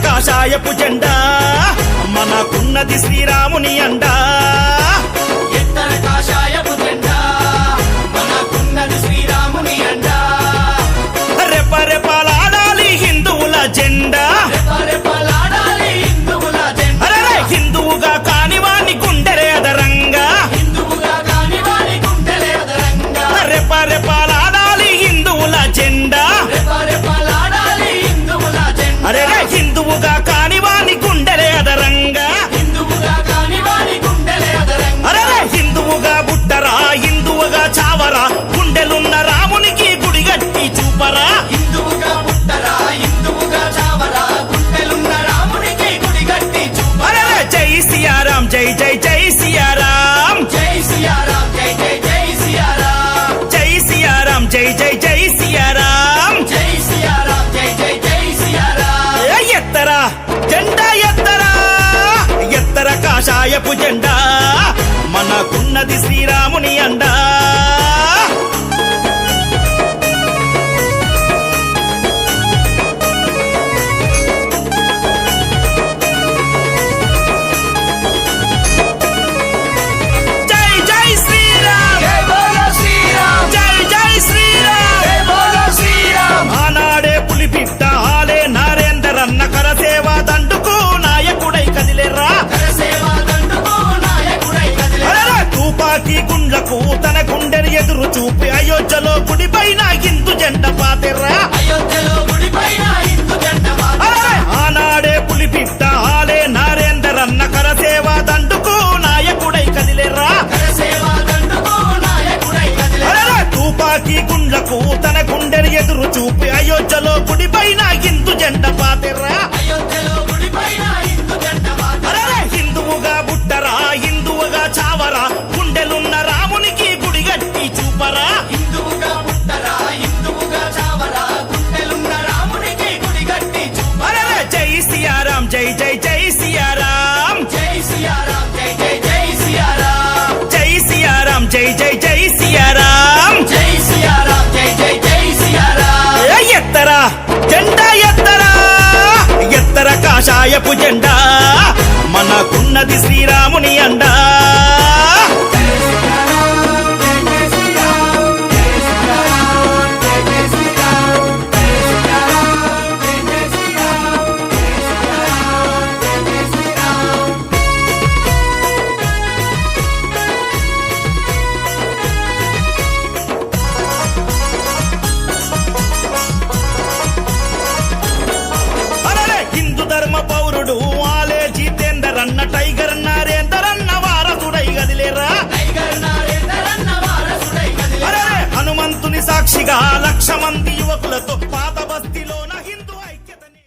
కాషాయపు జెండా మనకున్నది శ్రీరాముని అండా. ఎత్తర కాషాయపు జెండా మనకున్నది శ్రీరాముని అండా. రెపరెపలాడాలి హిందువుల జెండా, రెపరెపలాడాలి హిందువుల జెండా. అరే హిందువుగా కానివాని గుండెలే అదరంగా, హిందువుగా కానివాని గుండెలే అదరంగా. రెపరెపలాడాలి హిందువుల జెండా, రెపరెపలాడాలి హిందువుల జెండా. అరే హిందువుగా కానివాని గుండెలే అదరంగా, హిందువుగా కానివాని గుండెలే అదరంగా. అరే హిందువుగా బుట్టరా హిందువుగా చావరా, గుండెలున్న రామునికి గుడిగట్టి చూపరా. హిందువుగా పుట్టరా హిందువుగా చావరా, గుండెలున్న రామునికి గుడి కట్టి చూపరా. అరే జై సియారాం జై జై జై సియారాం, జై సియారాం జై జై జై సియారాం. జై సియారాం జై జై జై సియారాం. జై సియారాం జై జై జై సియారాం. ఎత్తరా జెండా ఎత్తరా, ఎత్తర కాషాయపు జెండా మనకున్నది శ్రీరాముని అండా. జై జై శ్రీరామ్, జై బోలో శ్రీరామ్, జై జై శ్రీరామ్. జై బోలో శ్రీరామ్. ఆనాడే పులిపిట్ట ఆలే నరేందరన్న కరసేవా దండుకు నాయకుడై కదిలేరా. కరసేవా దండుకు నాయకుడై కదిలేరా. తుపాకీ గుండ్లకు తన గుండెని ఎదురు చూపి అయోధ్యలో గుడిపైన హిందూ జెండ పాతెర్రా. అయోధ్యలో గుడిపైన హిందూ జెండా పాతెర్రా. ఆనాడే పులిపిట్ట ఆలే నరేందరన్న కరసేవా దండుకు నాయకుడై కదిలేరా. కరసేవా దండుకు నాయకుడై కదిలేరా. తుపాకీ గుండ్లకు తన గుండెని ఎదురు చూపి అయోధ్యలో గుడిపైన హిందూ జెండ పాతెర్రా. అయోధ్యలో గుడిపైన హిందూ జెండా పాతెర్రా. హిందువుగా బుట్టరా హిందువుగా చావరా, గుండెలున్న రామునికి గుడిగట్టి చూపరా. హిందువుగా పుట్టరా హిందువుగా చావరా, గుండెలున్న రామునికి గుడి కట్టి చూపరా. జై సియారాం జై జై జై సియారాం, జై సియారాం జై జై జై సియారాం. జై సియారాం జై జై జై సియారాం. జై సియారాం జై జై జై సియారాం. ఎత్తరా జెండా ఎత్తరా, ఎత్తర కాషాయపు జెండా మనకున్నది శ్రీరాముని అండా.